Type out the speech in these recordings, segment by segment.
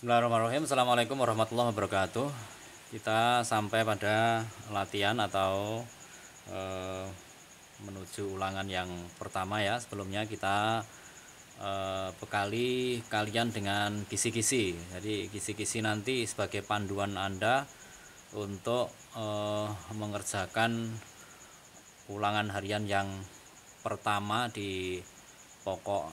Bismillahirrahmanirrahim. Assalamualaikum warahmatullahi wabarakatuh. Kita sampai pada latihan atau menuju ulangan yang pertama ya. Sebelumnya kita bekali kalian dengan kisi-kisi. Jadi kisi-kisi nanti sebagai panduan Anda untuk mengerjakan ulangan harian yang pertama di pokok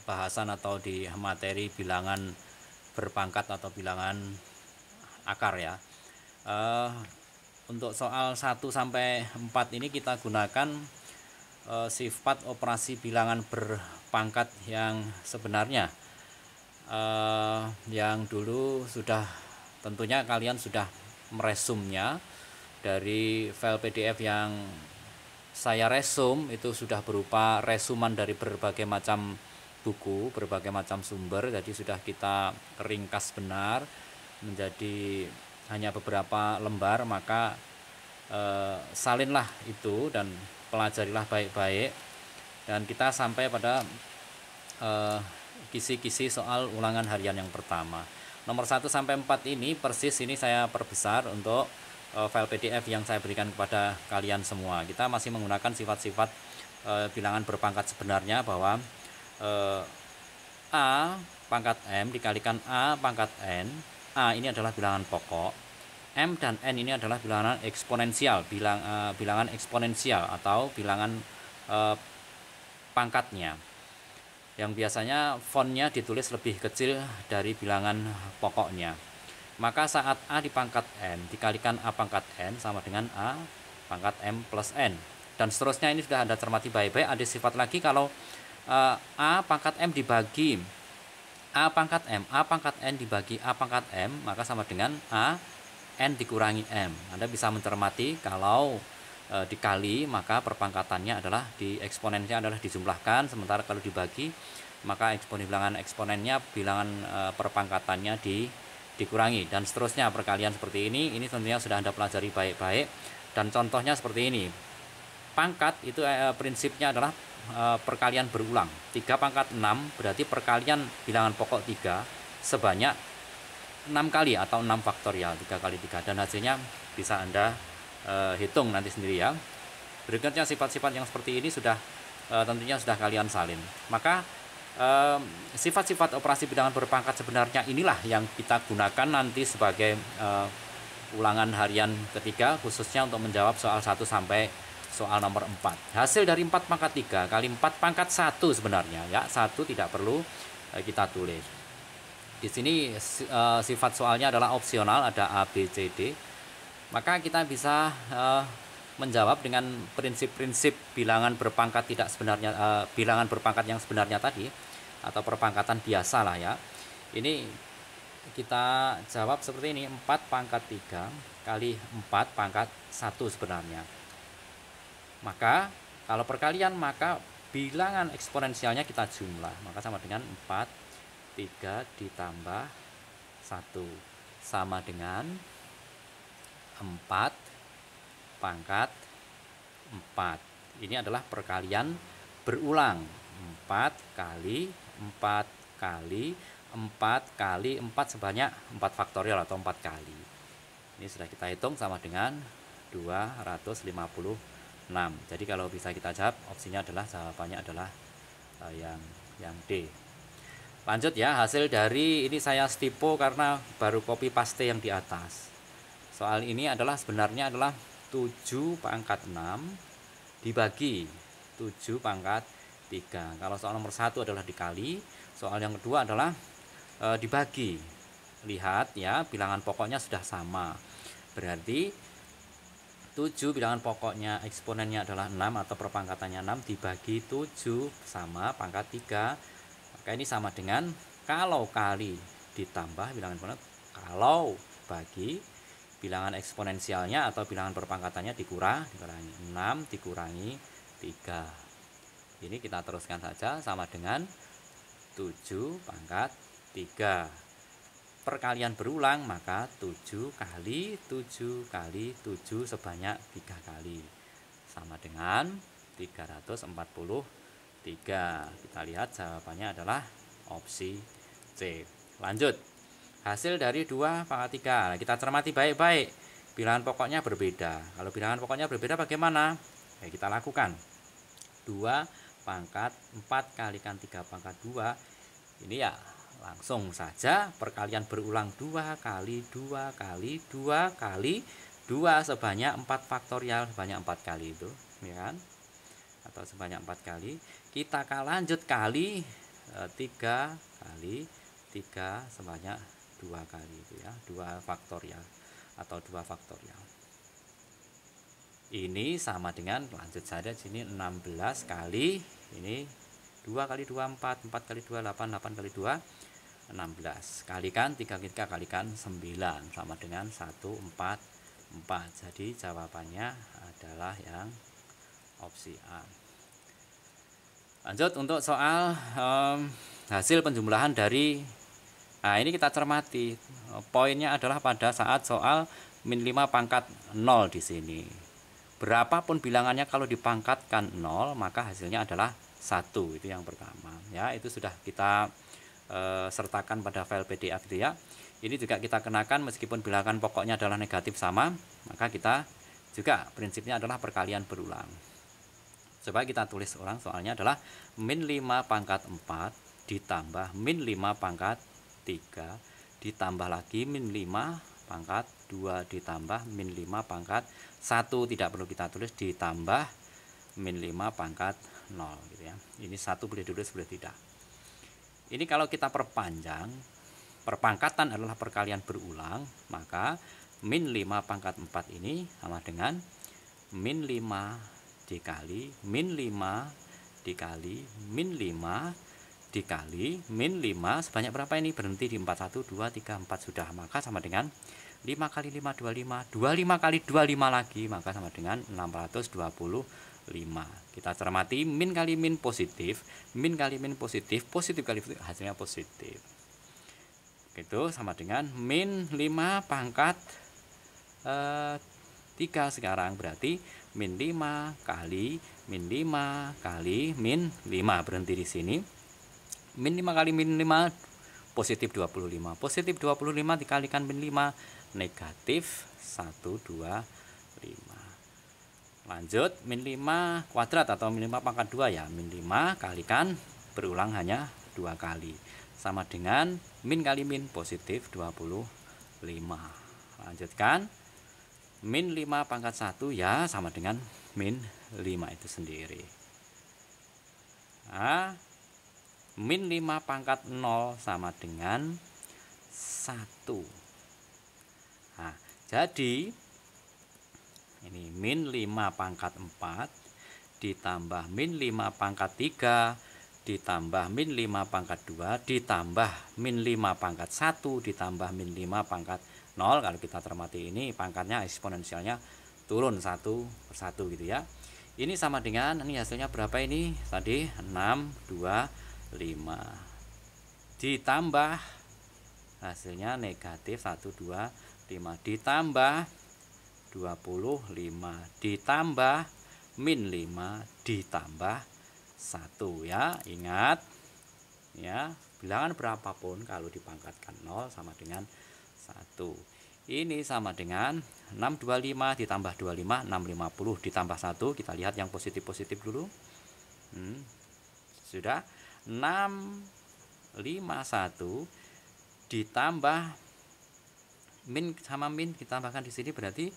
bahasan atau di materi bilangan berpangkat atau bilangan akar ya. Untuk soal 1 sampai 4 ini kita gunakan sifat operasi bilangan berpangkat yang sebenarnya. Yang dulu sudah tentunya kalian sudah meresumnya dari file PDF yang saya resum, itu sudah berupa resuman dari berbagai macam buku, berbagai macam sumber. Jadi sudah kita ringkas benar menjadi hanya beberapa lembar. Maka salinlah itu dan pelajarilah baik-baik, dan kita sampai pada kisi-kisi soal ulangan harian yang pertama. Nomor 1 sampai 4 ini persis ini saya perbesar untuk file PDF yang saya berikan kepada kalian semua. Kita masih menggunakan sifat-sifat bilangan berpangkat sebenarnya, bahwa A pangkat M dikalikan A pangkat N. A ini adalah bilangan pokok, M dan N ini adalah bilangan eksponensial, bilangan eksponensial atau bilangan pangkatnya, yang biasanya fontnya ditulis lebih kecil dari bilangan pokoknya. Maka saat A di pangkat N dikalikan A pangkat N sama dengan A pangkat M plus N, dan seterusnya. Ini sudah Anda cermati baik-baik. Ada sifat lagi, kalau A pangkat M dibagi A pangkat M, A pangkat N dibagi A pangkat M, maka sama dengan A N dikurangi M. Anda bisa mencermati kalau dikali maka perpangkatannya adalah eksponennya adalah dijumlahkan, sementara kalau dibagi maka bilangan eksponennya, bilangan perpangkatannya dikurangi, dan seterusnya perkalian seperti ini. Ini tentunya sudah Anda pelajari baik-baik, dan contohnya seperti ini. Pangkat itu prinsipnya adalah perkalian berulang. 3 pangkat 6 berarti perkalian bilangan pokok 3 sebanyak 6 kali atau 6 faktorial, 3 kali 3, dan hasilnya bisa Anda hitung nanti sendiri ya. Berikutnya sifat-sifat yang seperti ini sudah tentunya sudah kalian salin. Maka sifat-sifat operasi bilangan berpangkat sebenarnya inilah yang kita gunakan nanti sebagai ulangan harian ketiga, khususnya untuk menjawab soal 1 sampai soal nomor 4. Hasil dari 4 pangkat 3 kali 4 pangkat 1 sebenarnya ya. 1 tidak perlu kita tulis. Di sini sifat soalnya adalah opsional, ada A, B, C, D. Maka kita bisa menjawab dengan prinsip-prinsip bilangan berpangkat tidak sebenarnya, bilangan berpangkat yang sebenarnya tadi, atau perpangkatan biasa lah ya. Ini kita jawab seperti ini. 4 pangkat 3 kali 4 pangkat 1 sebenarnya. Maka kalau perkalian, maka bilangan eksponensialnya kita jumlah, maka sama dengan 4, 3 ditambah 1 sama dengan 4 pangkat 4. Ini adalah perkalian berulang. 4 kali 4 kali 4 kali 4 sebanyak 4 faktorial atau 4 kali. Ini sudah kita hitung sama dengan 256. Jadi kalau bisa kita jawab, opsinya adalah, jawabannya adalah yang D. Lanjut ya, hasil dari ini saya stipo karena baru copy paste yang di atas. Soal ini adalah sebenarnya adalah 7 pangkat 6 dibagi 7 pangkat 3. Kalau soal nomor 1 adalah dikali, soal yang kedua adalah dibagi. Lihat ya, bilangan pokoknya sudah sama. Berarti 7 bilangan pokoknya eksponennya adalah 6 atau perpangkatannya 6 dibagi 7 sama pangkat 3. Maka ini sama dengan, kalau kali ditambah bilangan pokoknya, kalau bagi bilangan eksponensialnya atau bilangan perpangkatannya dikurangi 6 dikurangi 3. Ini kita teruskan saja, sama dengan 7 pangkat 3. Perkalian berulang, maka 7 kali 7 kali 7 sebanyak 3 kali, sama dengan 343. Kita lihat jawabannya adalah opsi C. Lanjut. hasil dari 2 pangkat 3. Nah, kita cermati baik-baik. Bilangan pokoknya berbeda. Kalau bilangan pokoknya berbeda bagaimana? Ya, kita lakukan. 2 pangkat 4 kalikan 3 pangkat 2. Ini ya langsung saja perkalian berulang 2 kali 2 kali 2 kali 2 sebanyak 4 faktorial, sebanyak 4 kali itu, ya kan? Atau sebanyak 4 kali. Kita akan lanjut kali 3 kali 3 sebanyak 2 kali itu ya, 2 faktorial atau 2 faktorial. Ini sama dengan, lanjut saja sini 16 kali ini 2 kali 2 4, 4 kali 2 8, 8 kali 2 16. Kalikan 3 kalikan 9 sama dengan 144. Jadi jawabannya adalah yang opsi A. Lanjut untuk soal hasil penjumlahan dari, nah ini kita cermati. Poinnya adalah pada saat soal min 5 pangkat 0 di sini. Berapapun bilangannya kalau dipangkatkan 0 maka hasilnya adalah 1. Itu yang pertama. Ya, itu sudah kita sertakan pada file PDF gitu ya. Ini juga kita kenakan meskipun bilangan pokoknya adalah negatif sama, maka kita juga prinsipnya adalah perkalian berulang. Coba kita tulis ulang, soalnya adalah min 5 pangkat 4 ditambah min 5 pangkat 3 ditambah lagi min 5 pangkat 2 ditambah min 5 pangkat 1, tidak perlu kita tulis, ditambah min 5 pangkat 0 gitu ya. Ini 1 boleh ditulis, boleh tidak. Ini kalau kita perpanjang, perpangkatan adalah perkalian berulang, maka min 5 pangkat 4 ini sama dengan min 5 dikali min 5 dikali min 5 dikali min 5 sebanyak berapa ini? Berhenti di 4, 1, 2, 3, 4 sudah, maka sama dengan 5 kali 5 25, 25 kali 25 lagi, maka sama dengan 625. Kita cermati min kali min positif, min kali min positif, positif kali positif, hasilnya positif. Itu sama dengan min 5 pangkat 3 sekarang, berarti min 5 kali min 5 kali min 5, berhenti di sini. Min 5 kali min 5 positif 25. Positif 25 dikalikan min 5 negatif 125. Lanjut min 5 kuadrat atau min 5 pangkat 2 ya. Min 5 kalikan berulang hanya 2 kali. Sama dengan min kali min positif 25. Lanjutkan. Min 5 pangkat 1 ya sama dengan min 5 itu sendiri. Nah, min 5 pangkat 0 sama dengan 1. Nah, jadi ini min 5 pangkat 4 ditambah min 5 pangkat 3 ditambah min 5 pangkat 2 ditambah min 5 pangkat 1 ditambah min 5 pangkat 0. Kalau kita cermati ini pangkatnya eksponensialnya turun satu persatu gitu ya. Ini sama dengan, ini hasilnya berapa ini? Tadi 6, 2, 5 ditambah hasilnya negatif 1, 2, 5 ditambah 25 ditambah min 5 ditambah 1 ya. Ingat ya, bilangan berapapun kalau dipangkatkan 0 sama dengan 1. Ini sama dengan 625 ditambah 25, 650 ditambah 1. Kita lihat yang positif-positif dulu. Sudah 651 ditambah min sama min kita tambahkan di sini berarti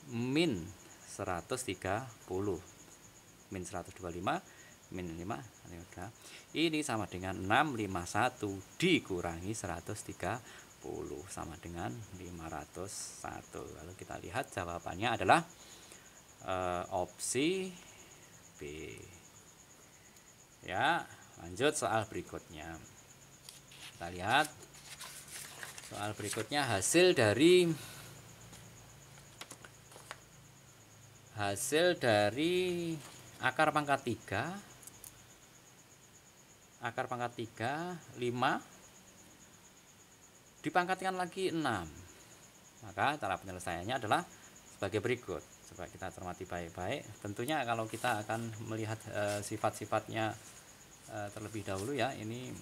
min 130. Min 125 min 5. Ini sama dengan 651 dikurangi 130 sama dengan 501. Lalu kita lihat jawabannya adalah opsi B. Ya, lanjut soal berikutnya. Kita lihat soal berikutnya, hasil dari akar pangkat 3 5 dipangkatkan lagi 6. Maka cara penyelesaiannya adalah sebagai berikut. Coba kita cermati baik-baik. Tentunya kalau kita akan melihat sifat-sifatnya terlebih dahulu ya, ini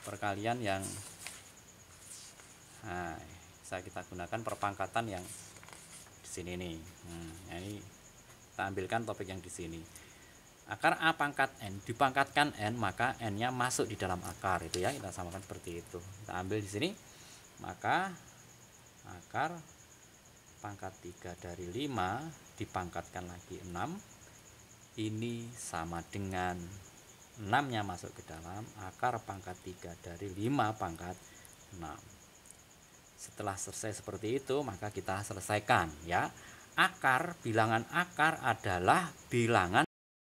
perkalian yang Nah, bisa kita gunakan perpangkatan yang di sini nih. Nah, ini kita ambilkan topik yang di sini. Akar A pangkat N dipangkatkan N, maka N-nya masuk di dalam akar, itu ya, kita samakan seperti itu. Kita ambil di sini, maka akar pangkat 3 dari 5 dipangkatkan lagi 6, ini sama dengan 6-nya masuk ke dalam akar pangkat 3 dari 5 pangkat 6. Setelah selesai seperti itu, maka kita selesaikan ya. Akar, bilangan akar adalah bilangan